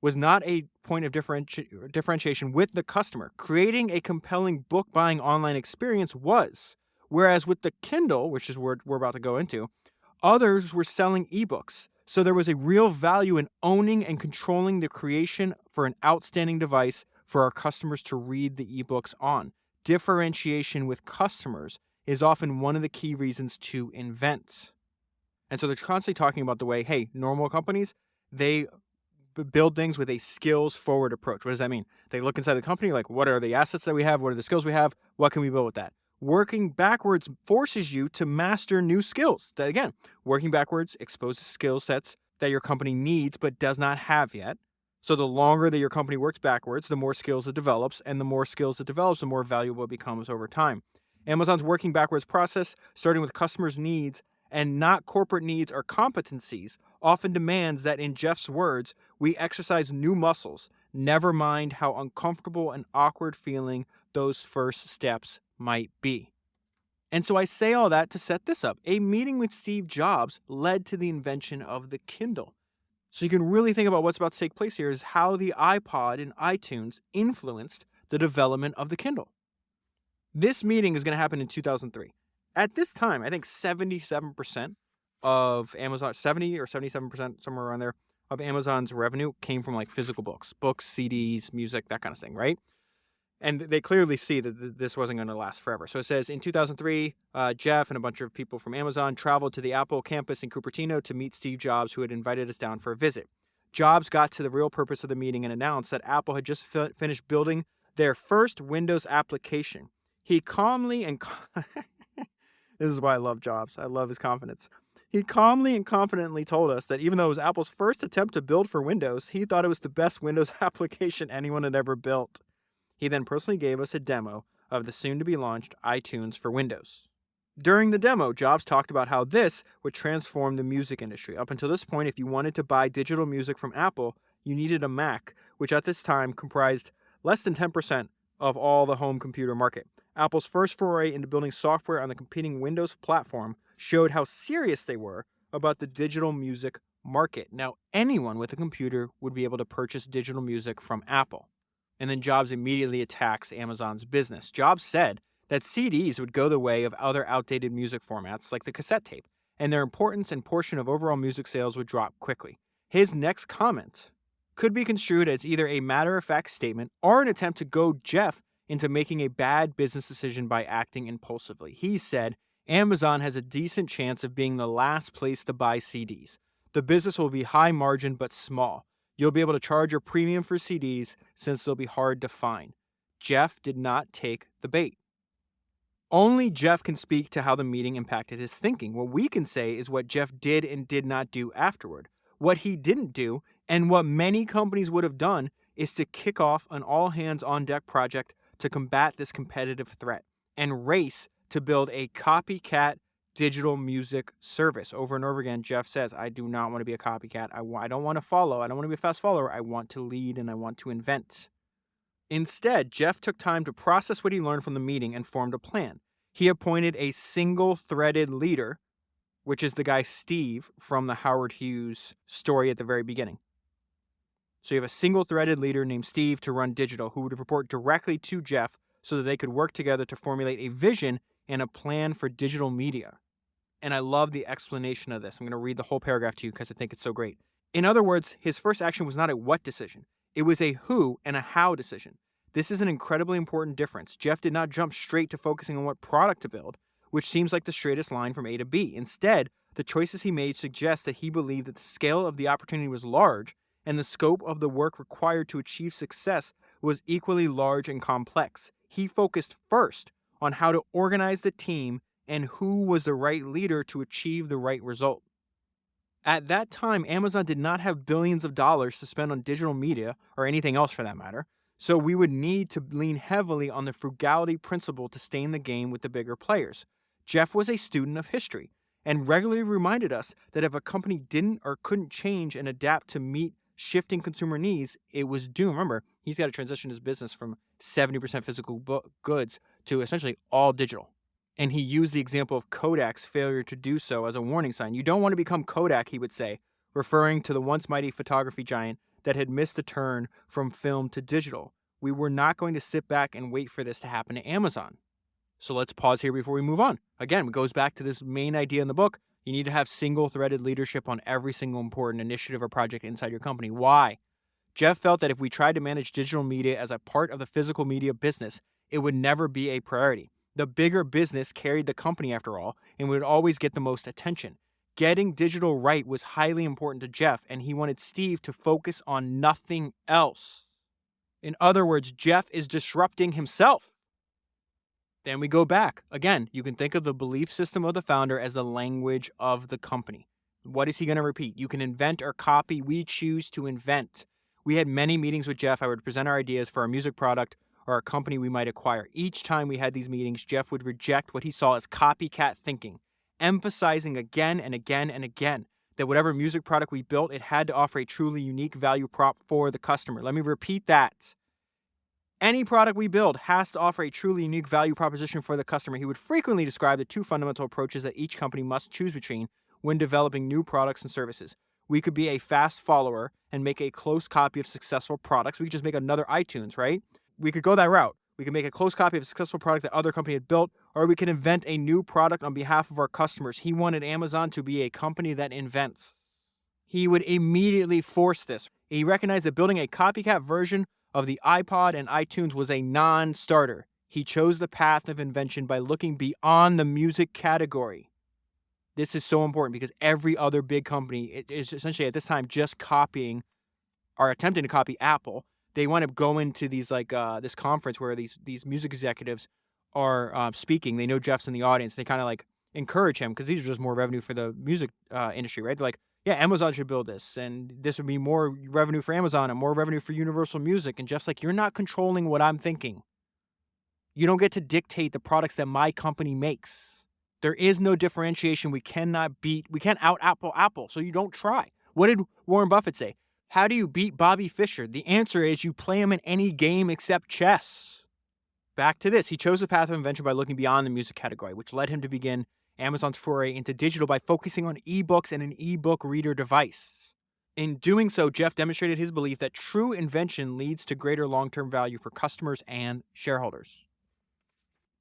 S1: Was not a point of differentiation with the customer. Creating a compelling book buying online experience was. Whereas with the Kindle, which is what we're about to go into, others were selling ebooks. So there was a real value in owning and controlling the creation for an outstanding device for our customers to read the ebooks on. Differentiation with customers is often one of the key reasons to invent. And so they're constantly talking about the way, hey, normal companies, they build things with a skills-forward approach. What does that mean? They look inside the company, like, what are the assets that we have? What are the skills we have? What can we build with that? Working backwards forces you to master new skills. That, again, working backwards exposes skill sets that your company needs but does not have yet. So the longer that your company works backwards, the more skills it develops, and the more skills it develops, the more valuable it becomes over time. Amazon's working backwards process, starting with customers' needs and not corporate needs or competencies, often demands that, in Jeff's words, we exercise new muscles, never mind how uncomfortable and awkward feeling those first steps might be. And so I say all that to set this up. A meeting with Steve Jobs led to the invention of the Kindle. So you can really think about what's about to take place here is how the iPod and iTunes influenced the development of the Kindle. This meeting is going to happen in 2003. At this time, I think 77% of Amazon, 70 or 77%, somewhere around there, of Amazon's revenue came from like physical books, CDs, music, that kind of thing, right? And they clearly see that this wasn't going to last forever. So it says, in 2003, Jeff and a bunch of people from Amazon traveled to the Apple campus in Cupertino to meet Steve Jobs, who had invited us down for a visit. Jobs got to the real purpose of the meeting and announced that Apple had just finished building their first Windows application. He calmly and this is why I love Jobs. I love his confidence. He calmly and confidently told us that even though it was Apple's first attempt to build for Windows, he thought it was the best Windows application anyone had ever built. He then personally gave us a demo of the soon-to-be-launched iTunes for Windows. During the demo, Jobs talked about how this would transform the music industry. Up until this point, if you wanted to buy digital music from Apple, you needed a Mac, which at this time comprised less than 10% of all the home computer market. Apple's first foray into building software on the competing Windows platform showed how serious they were about the digital music market. Now, anyone with a computer would be able to purchase digital music from Apple. And then Jobs immediately attacks Amazon's business. Jobs said that CDs would go the way of other outdated music formats like the cassette tape, and their importance and portion of overall music sales would drop quickly. His next comment could be construed as either a matter-of-fact statement or an attempt to goad Jeff into making a bad business decision by acting impulsively. He said, Amazon has a decent chance of being the last place to buy CDs. The business will be high margin but small. You'll be able to charge a premium for CDs since they'll be hard to find. Jeff did not take the bait. Only Jeff can speak to how the meeting impacted his thinking. What we can say is what Jeff did and did not do afterward. What he didn't do, and what many companies would have done, is to kick off an all-hands-on-deck project to combat this competitive threat and race to build a copycat digital music service. Over and over again, Jeff says, I do not want to be a copycat. I don't want to follow. I don't want to be a fast follower. I want to lead and I want to invent. Instead, Jeff took time to process what he learned from the meeting and formed a plan. He appointed a single-threaded leader, which is the guy Steve from the Howard Hughes story at the very beginning. So you have a single-threaded leader named Steve to run digital who would report directly to Jeff so that they could work together to formulate a vision and a plan for digital media. And I love the explanation of this. I'm going to read the whole paragraph to you because I think it's so great. In other words, his first action was not a what decision. It was a who and a how decision. This is an incredibly important difference. Jeff did not jump straight to focusing on what product to build, which seems like the straightest line from A to B. Instead, the choices he made suggest that he believed that the scale of the opportunity was large and the scope of the work required to achieve success was equally large and complex. He focused first on how to organize the team and who was the right leader to achieve the right result. At that time, Amazon did not have billions of dollars to spend on digital media, or anything else for that matter, so we would need to lean heavily on the frugality principle to stay in the game with the bigger players. Jeff was a student of history and regularly reminded us that if a company didn't or couldn't change and adapt to meet shifting consumer needs, it was doomed. Remember, he's got to transition his business from 70% physical goods to essentially all digital. And he used the example of Kodak's failure to do so as a warning sign. You don't want to become Kodak, he would say, referring to the once mighty photography giant that had missed a turn from film to digital. We were not going to sit back and wait for this to happen to Amazon. So let's pause here before we move on. Again, it goes back to this main idea in the book. You need to have single-threaded leadership on every single important initiative or project inside your company. Why? Jeff felt that if we tried to manage digital media as a part of the physical media business, it would never be a priority. The bigger business carried the company after all, and would always get the most attention. Getting digital right was highly important to Jeff, and he wanted Steve to focus on nothing else. In other words, Jeff is disrupting himself. Then we go back. Again, you can think of the belief system of the founder as the language of the company. What is he going to repeat? You can invent or copy. We choose to invent. We had many meetings with Jeff. I would present our ideas for our music product or a company we might acquire. Each time we had these meetings, Jeff would reject what he saw as copycat thinking, emphasizing again and again and again that whatever music product we built, it had to offer a truly unique value prop for the customer. Let me repeat that. Any product we build has to offer a truly unique value proposition for the customer. He would frequently describe the two fundamental approaches that each company must choose between when developing new products and services. We could be a fast follower and make a close copy of successful products. We could just make another iTunes, right? We could go that route. We could make a close copy of a successful product that other company had built, or we could invent a new product on behalf of our customers. He wanted Amazon to be a company that invents. He would immediately force this. He recognized that building a copycat version of the iPod and iTunes was a non-starter. He chose the path of invention by looking beyond the music category. This is so important because every other big company is essentially at this time just copying are attempting to copy Apple, they wind up going to these this conference where these music executives are speaking. They know Jeff's in the audience. They kind of like encourage him because these are just more revenue for the music industry, right? They're like, yeah, Amazon should build this, and this would be more revenue for Amazon and more revenue for Universal Music. And Jeff's like, you're not controlling what I'm thinking. You don't get to dictate the products that my company makes. There is no differentiation. We can't out Apple, so you don't try. What did Warren Buffett say? How do you beat Bobby Fischer? The answer is you play him in any game except chess. Back to this. He chose the path of invention by looking beyond the music category, which led him to begin Amazon's foray into digital by focusing on ebooks and an ebook reader device. In doing so, Jeff demonstrated his belief that true invention leads to greater long-term value for customers and shareholders.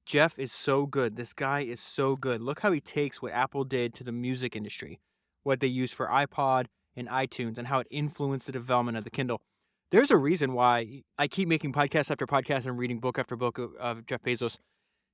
S1: Jeff is so good. This guy is so good. Look how he takes what Apple did to the music industry, what they used for iPod and iTunes, and how it influenced the development of the Kindle. There's a reason why I keep making podcast after podcast and reading book after book of Jeff Bezos.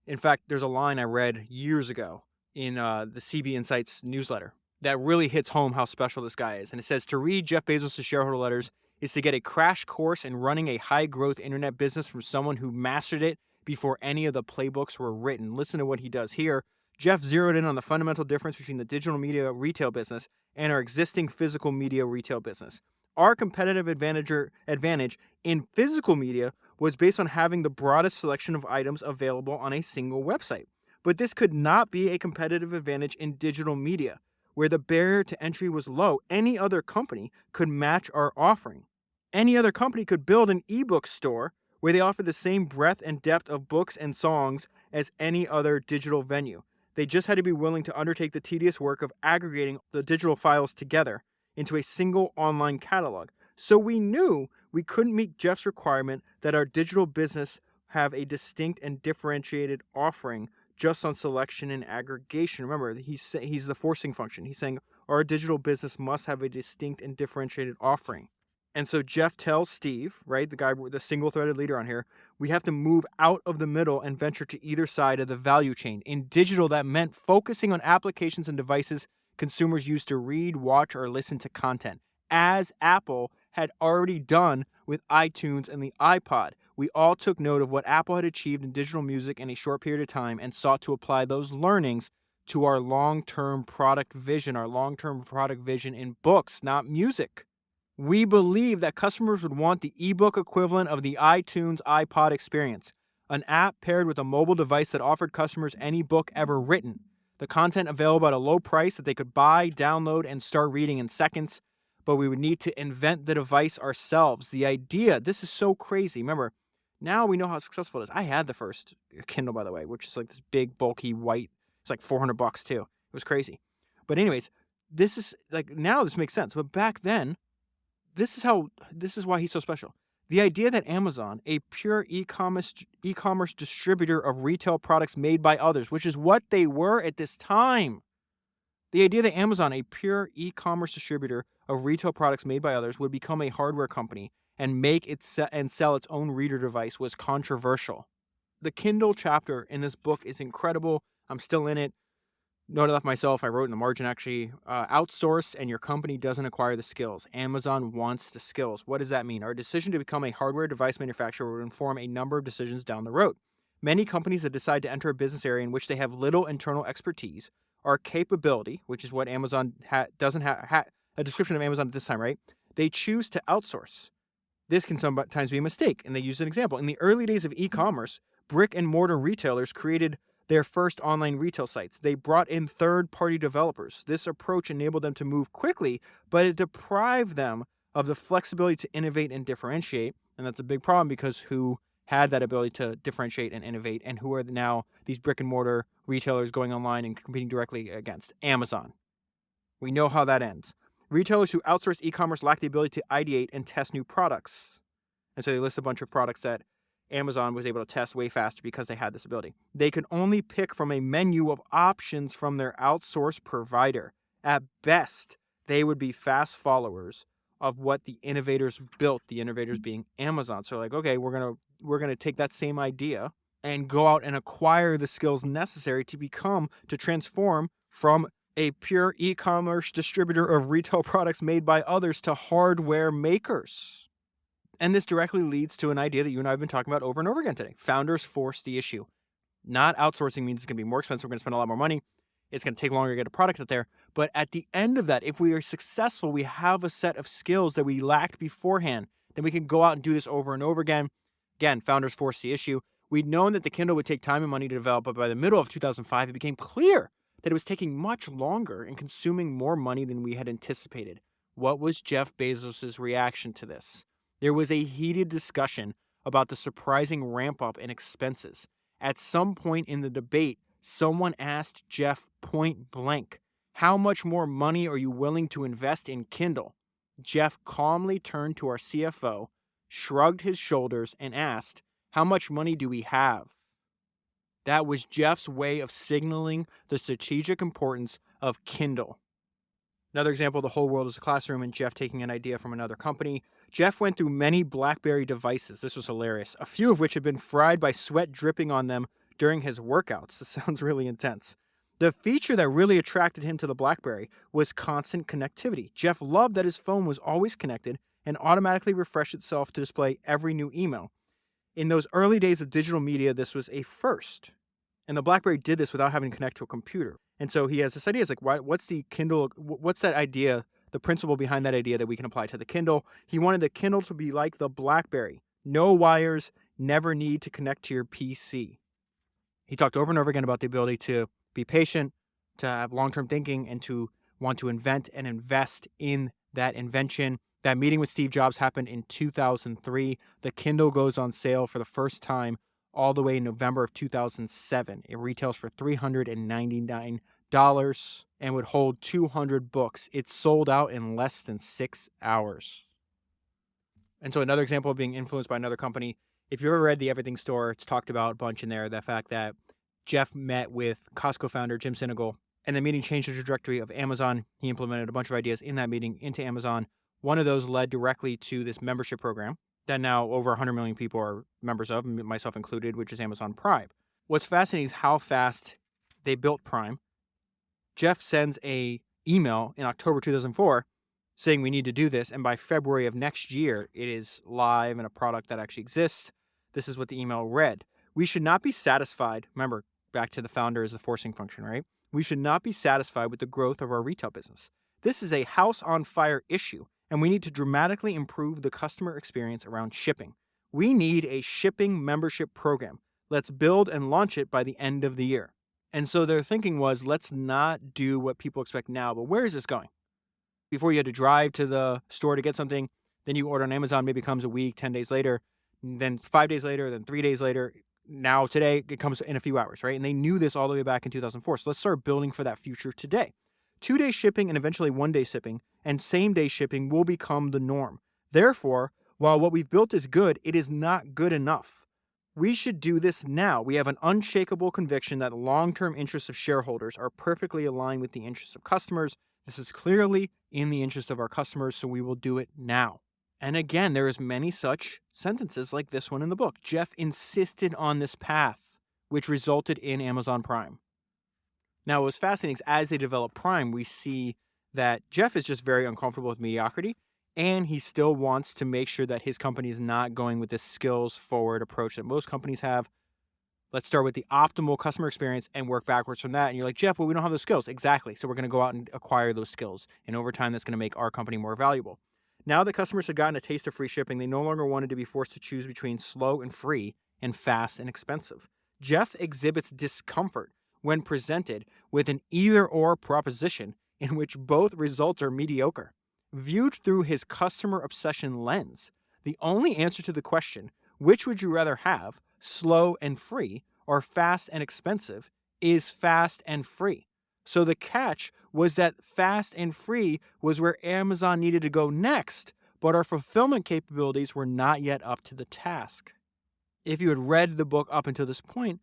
S1: In fact, there's a line I read years ago in the CB Insights newsletter that really hits home how special this guy is. And it says, to read Jeff Bezos' shareholder letters is to get a crash course in running a high-growth internet business from someone who mastered it before any of the playbooks were written. Listen to what he does here. Jeff zeroed in on the fundamental difference between the digital media retail business and our existing physical media retail business. Our competitive advantage in physical media was based on having the broadest selection of items available on a single website. But this could not be a competitive advantage in digital media, where the barrier to entry was low. Any other company could match our offering. Any other company could build an ebook store where they offer the same breadth and depth of books and songs as any other digital venue. They just had to be willing to undertake the tedious work of aggregating the digital files together into a single online catalog. So we knew we couldn't meet Jeff's requirement that our digital business have a distinct and differentiated offering just on selection and aggregation. Remember, he's the forcing function. He's saying our digital business must have a distinct and differentiated offering. And so Jeff tells Steve, right, the guy, the single-threaded leader on here, we have to move out of the middle and venture to either side of the value chain. In digital, that meant focusing on applications and devices consumers use to read, watch, or listen to content, as Apple had already done with iTunes and the iPod. We all took note of what Apple had achieved in digital music in a short period of time and sought to apply those learnings to our long-term product vision in books, not music. We believe that customers would want the ebook equivalent of the iTunes iPod experience, an app paired with a mobile device that offered customers any book ever written, the content available at a low price that they could buy, download, and start reading in seconds, but we would need to invent the device ourselves. The idea, this is so crazy. Remember, now we know how successful it is. I had the first Kindle, by the way, which is like this big, bulky, white, it's like $400 too. It was crazy. But anyways, this is like, now this makes sense. But back then, this is why he's so special. The idea that Amazon, a pure e-commerce distributor of retail products made by others, which is what they were at this time. The idea that Amazon, a pure e-commerce distributor of retail products made by others, would become a hardware company and make it and sell its own reader device was controversial. The Kindle chapter in this book is incredible. I'm still in it. Noted that myself, I wrote in the margin actually, outsource and your company doesn't acquire the skills. Amazon wants the skills. What does that mean? Our decision to become a hardware device manufacturer will inform a number of decisions down the road. Many companies that decide to enter a business area in which they have little internal expertise or capability, which is what Amazon doesn't have, a description of Amazon at this time, right? They choose to outsource. This can sometimes be a mistake, and they use an example. In the early days of e-commerce, brick and mortar retailers created their first online retail sites. They brought in third-party developers. This approach enabled them to move quickly, but it deprived them of the flexibility to innovate and differentiate. And that's a big problem because who had that ability to differentiate and innovate, and who are now these brick and mortar retailers going online and competing directly against? Amazon. We know how that ends. Retailers who outsourced e-commerce lack the ability to ideate and test new products. And so they list a bunch of products that Amazon was able to test way faster because they had this ability. They could only pick from a menu of options from their outsourced provider. At best, they would be fast followers of what the innovators built, the innovators being Amazon. So like, okay, we're gonna take that same idea and go out and acquire the skills necessary to transform from a pure e-commerce distributor of retail products made by others to hardware makers. And this directly leads to an idea that you and I have been talking about over and over again today. Founders force the issue. Not outsourcing means it's going to be more expensive. We're going to spend a lot more money. It's going to take longer to get a product out there. But at the end of that, if we are successful, we have a set of skills that we lacked beforehand. Then we can go out and do this over and over again. Again, founders force the issue. We'd known that the Kindle would take time and money to develop, but by the middle of 2005, it became clear that it was taking much longer and consuming more money than we had anticipated. What was Jeff Bezos' reaction to this? There was a heated discussion about the surprising ramp up in expenses. At some point in the debate, someone asked Jeff point blank, "How much more money are you willing to invest in Kindle?" Jeff calmly turned to our CFO, shrugged his shoulders, and asked, "How much money do we have?" That was Jeff's way of signaling the strategic importance of Kindle. Another example, the whole world is a classroom, and Jeff taking an idea from another company. Jeff went through many BlackBerry devices. This was hilarious. A few of which had been fried by sweat dripping on them during his workouts. This sounds really intense. The feature that really attracted him to the BlackBerry was constant connectivity. Jeff loved that his phone was always connected and automatically refreshed itself to display every new email. In those early days of digital media, this was a first. And the BlackBerry did this without having to connect to a computer. And so he has this idea. It's like, what's the Kindle? What's that idea? The principle behind that idea that we can apply to the Kindle. He wanted the Kindle to be like the BlackBerry. No wires, never need to connect to your PC. He talked over and over again about the ability to be patient, to have long-term thinking, and to want to invent and invest in that invention. That meeting with Steve Jobs happened in 2003. The Kindle goes on sale for the first time all the way in November of 2007. It retails for $399 and would hold 200 books. It's sold out in less than 6 hours. And so another example of being influenced by another company, if you've ever read The Everything Store, it's talked about a bunch in there, the fact that Jeff met with Costco founder Jim Sinegal, and the meeting changed the trajectory of Amazon. He implemented a bunch of ideas in that meeting into Amazon. One of those led directly to this membership program that now over 100 million people are members of, myself included, which is Amazon Prime. What's fascinating is how fast they built Prime. Jeff sends a email in October 2004 saying we need to do this, and by February of next year, it is live and a product that actually exists. This is what the email read. We should not be satisfied. Remember, back to the founder is the forcing function, right? We should not be satisfied with the growth of our retail business. This is a house on fire issue, and we need to dramatically improve the customer experience around shipping. We need a shipping membership program. Let's build and launch it by the end of the year. And so their thinking was, let's not do what people expect now, but where is this going? Before you had to drive to the store to get something, then you order on Amazon, maybe it comes a week, 10 days later, then 5 days later, then 3 days later. Now today, it comes in a few hours, right? And they knew this all the way back in 2004. So let's start building for that future today. 2-day shipping and eventually 1-day shipping and same-day shipping will become the norm. Therefore, while what we've built is good, it is not good enough. We should do this now. We have an unshakable conviction that long-term interests of shareholders are perfectly aligned with the interests of customers. This is clearly in the interest of our customers, so we will do it now. And again, there is many such sentences like this one in the book. Jeff insisted on this path, which resulted in Amazon Prime. Now, what was fascinating is as they develop Prime, we see that Jeff is just very uncomfortable with mediocrity, and he still wants to make sure that his company is not going with this skills-forward approach that most companies have. Let's start with the optimal customer experience and work backwards from that. And you're like, Jeff, well, we don't have those skills. Exactly. So we're going to go out and acquire those skills. And over time, that's going to make our company more valuable. Now that customers had gotten a taste of free shipping, they no longer wanted to be forced to choose between slow and free and fast and expensive. Jeff exhibits discomfort when presented with an either-or proposition in which both results are mediocre. Viewed through his customer obsession lens, the only answer to the question, which would you rather have, slow and free or fast and expensive, is fast and free. So the catch was that fast and free was where Amazon needed to go next, but our fulfillment capabilities were not yet up to the task. If you had read the book up until this point,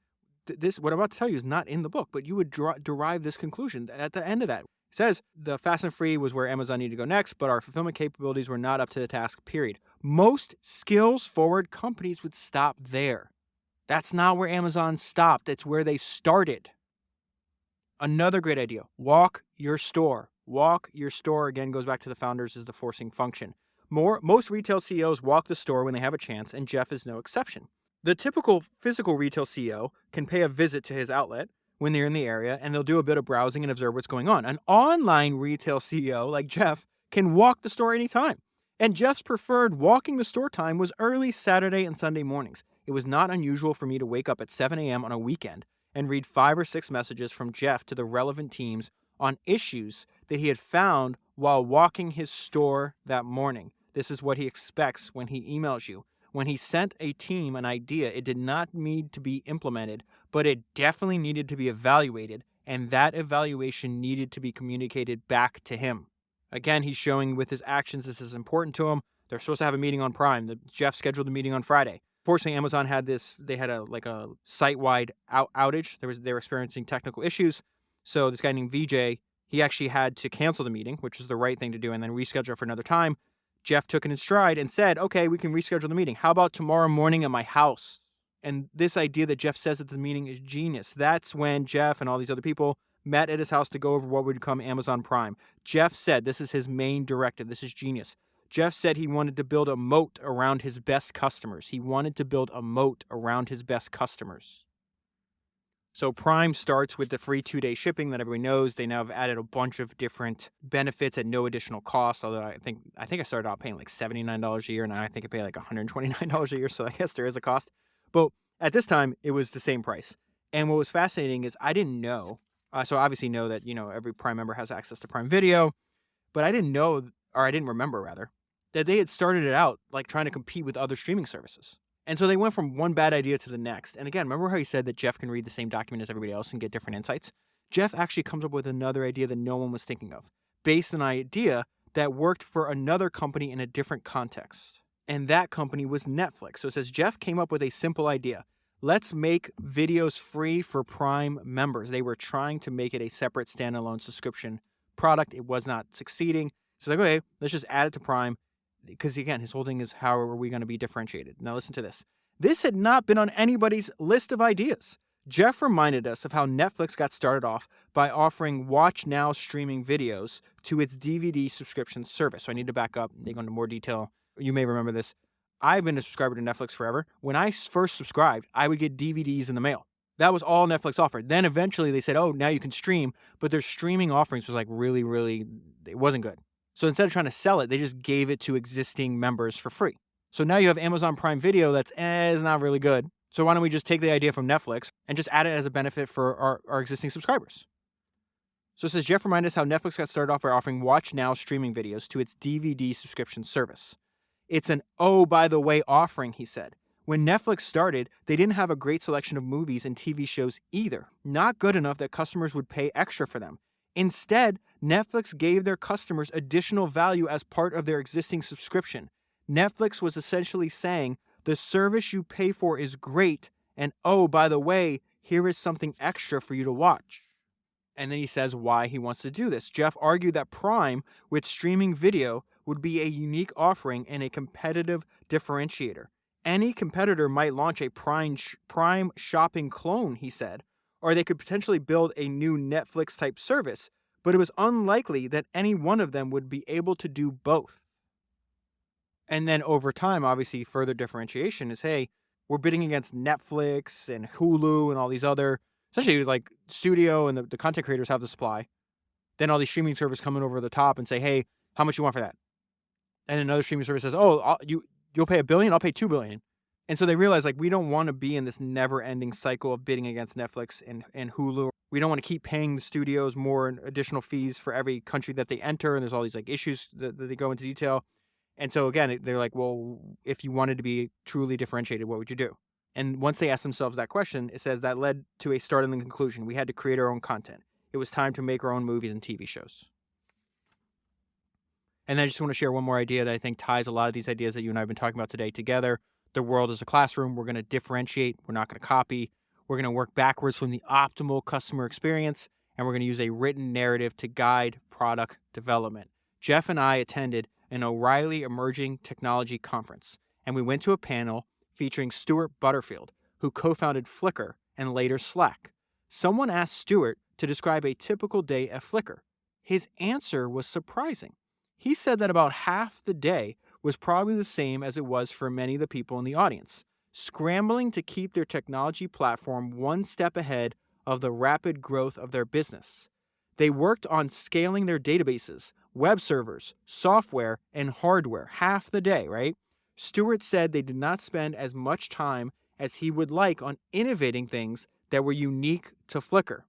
S1: this what I'm about to tell you is not in the book, but you would derive this conclusion at the end of that. It says the fast and free was where Amazon needed to go next, but our fulfillment capabilities were not up to the task, period. Most skills-forward companies would stop there. That's not where Amazon stopped. It's where they started. Another great idea, walk your store. Walk your store, again, goes back to the founders as the forcing function. Most retail CEOs walk the store when they have a chance, and Jeff is no exception. The typical physical retail CEO can pay a visit to his outlet when they're in the area, and they'll do a bit of browsing and observe what's going on. An online retail CEO like Jeff can walk the store anytime. And Jeff's preferred walking the store time was early Saturday and Sunday mornings. It was not unusual for me to wake up at 7 a.m. on a weekend and read 5 or 6 messages from Jeff to the relevant teams on issues that he had found while walking his store that morning. This is what he expects when he emails you. When he sent a team an idea, it did not need to be implemented, but it definitely needed to be evaluated, and that evaluation needed to be communicated back to him. Again, he's showing with his actions this is important to him. They're supposed to have a meeting on Prime. Jeff scheduled the meeting on Friday. Fortunately, Amazon had they had a site-wide outage. They were experiencing technical issues. So this guy named VJ, he actually had to cancel the meeting, which is the right thing to do, and then reschedule it for another time. Jeff took it in stride and said, okay, we can reschedule the meeting. How about tomorrow morning at my house? And this idea that Jeff says at the meeting is genius. That's when Jeff and all these other people met at his house to go over what would become Amazon Prime. Jeff said this is his main directive. This is genius. Jeff said he wanted to build a moat around his best customers. He wanted to build a moat around his best customers. So Prime starts with the free 2-day shipping that everybody knows. They now have added a bunch of different benefits at no additional cost. Although I think I started out paying like $79 a year. Now I think I pay like $129 a year. So I guess there is a cost. But at this time, it was the same price. And what was fascinating is I didn't know. So I obviously know that, every Prime member has access to Prime Video. But I didn't know, or I didn't remember rather, that they had started it out like trying to compete with other streaming services. And so they went from one bad idea to the next. And again, remember how he said that Jeff can read the same document as everybody else and get different insights? Jeff actually comes up with another idea that no one was thinking of, based on an idea that worked for another company in a different context. And that company was Netflix. So it says Jeff came up with a simple idea. Let's make videos free for Prime members. They were trying to make it a separate standalone subscription product. It was not succeeding. So like, okay, let's just add it to Prime. Because again, his whole thing is how are we going to be differentiated? Now listen to this. This had not been on anybody's list of ideas. Jeff reminded us of how Netflix got started off by offering Watch Now streaming videos to its DVD subscription service. So I need to back up and go into more detail. You may remember this. I've been a subscriber to Netflix forever. When I first subscribed, I would get DVDs in the mail. That was all Netflix offered. Then eventually they said, oh, now you can stream. But their streaming offerings was like really, it wasn't good. So instead of trying to sell it, they just gave it to existing members for free. So now you have Amazon Prime Video that's is not really good. So why don't we just take the idea from Netflix and just add it as a benefit for our existing subscribers? So it says, Jeff reminded us how Netflix got started off by offering Watch Now streaming videos to its DVD subscription service. It's an oh, by the way offering, he said. When Netflix started, they didn't have a great selection of movies and TV shows either. Not good enough that customers would pay extra for them. Instead, Netflix gave their customers additional value as part of their existing subscription. Netflix was essentially saying, the service you pay for is great, and oh, by the way, here is something extra for you to watch. And then he says why he wants to do this. Jeff argued that Prime, with streaming video, would be a unique offering and a competitive differentiator. Any competitor might launch a Prime shopping clone, he said, or they could potentially build a new Netflix-type service, but it was unlikely that any one of them would be able to do both. And then over time, obviously, further differentiation is, hey, we're bidding against Netflix and Hulu and all these other, essentially like studio and the content creators have the supply. Then all these streaming services come in over the top and say, hey, how much you want for that? And another streaming service says, oh, you'll pay $1 billion, I'll pay $2 billion. And so they realize, like, we don't want to be in this never-ending cycle of bidding against Netflix and Hulu. We don't want to keep paying the studios more additional fees for every country that they enter, and there's all these, like, issues that they go into detail. And so, again, they're like, well, if you wanted to be truly differentiated, what would you do? And once they asked themselves that question, it says that led to a startling conclusion. We had to create our own content. It was time to make our own movies and TV shows. And I just want to share one more idea that I think ties a lot of these ideas that you and I have been talking about today together. The world is a classroom. We're going to differentiate. We're not going to copy. We're going to work backwards from the optimal customer experience, and we're going to use a written narrative to guide product development. Jeff and I attended an O'Reilly Emerging Technology Conference, and we went to a panel featuring Stuart Butterfield, who co-founded Flickr and later Slack. Someone asked Stuart to describe a typical day at Flickr. His answer was surprising. He said that about half the day was probably the same as it was for many of the people in the audience, scrambling to keep their technology platform one step ahead of the rapid growth of their business. They worked on scaling their databases, web servers, software, and hardware half the day, right? Stewart said they did not spend as much time as he would like on innovating things that were unique to Flickr.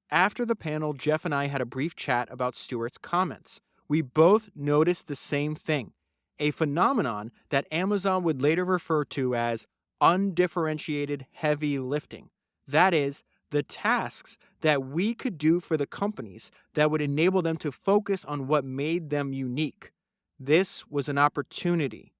S1: After the panel, Jeff and I had a brief chat about Stewart's comments. We both noticed the same thing, a phenomenon that Amazon would later refer to as undifferentiated heavy lifting. That is, the tasks that we could do for the companies that would enable them to focus on what made them unique. This was an opportunity,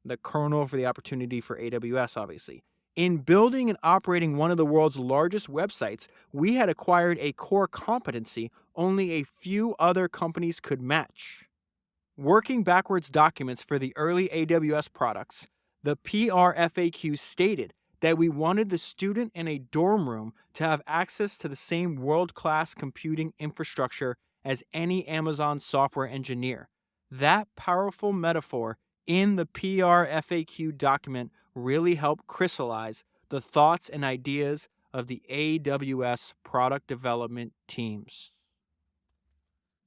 S1: the kernel for the opportunity for AWS, obviously. In building and operating one of the world's largest websites, we had acquired a core competency only a few other companies could match. Working backwards documents for the early AWS products, the PRFAQ stated that we wanted the student in a dorm room to have access to the same world-class computing infrastructure as any Amazon software engineer. That powerful metaphor in the PRFAQ document really helped crystallize the thoughts and ideas of the AWS product development teams.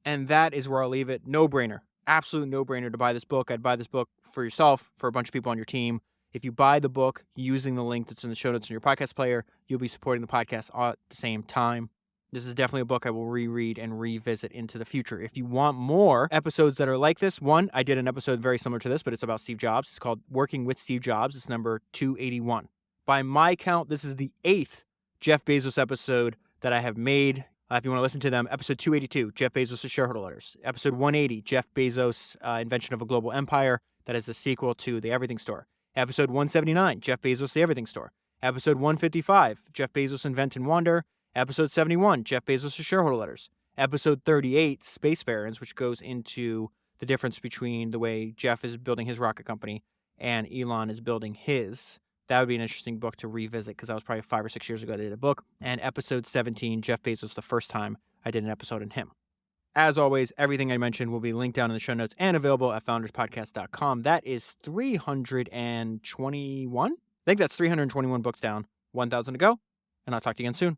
S1: And that is where I'll leave it. No-brainer. Absolute no-brainer to buy this book. I'd buy this book for yourself, for a bunch of people on your team. If you buy the book using the link that's in the show notes in your podcast player, you'll be supporting the podcast at the same time. This is definitely a book I will reread and revisit into the future. If you want more episodes that are like this, one, I did an episode very similar to this, but it's about Steve Jobs. It's called Working with Steve Jobs. It's number 281. By my count, this is the 8th Jeff Bezos episode that I have made. If you want to listen to them, episode 282, Jeff Bezos' shareholder letters. Episode 180, Jeff Bezos' invention of a global empire. That is the sequel to The Everything Store. Episode 179, Jeff Bezos' The Everything Store. Episode 155, Jeff Bezos' Invent and Wander. Episode 71, Jeff Bezos' shareholder letters. Episode 38, Space Barons, which goes into the difference between the way Jeff is building his rocket company and Elon is building his. That would be an interesting book to revisit because that was probably 5 or 6 years ago I did a book. And episode 17, Jeff Bezos, the first time I did an episode on him. As always, everything I mentioned will be linked down in the show notes and available at founderspodcast.com. That is 321. I think that's 321 books down, 1,000 to go, and I'll talk to you again soon.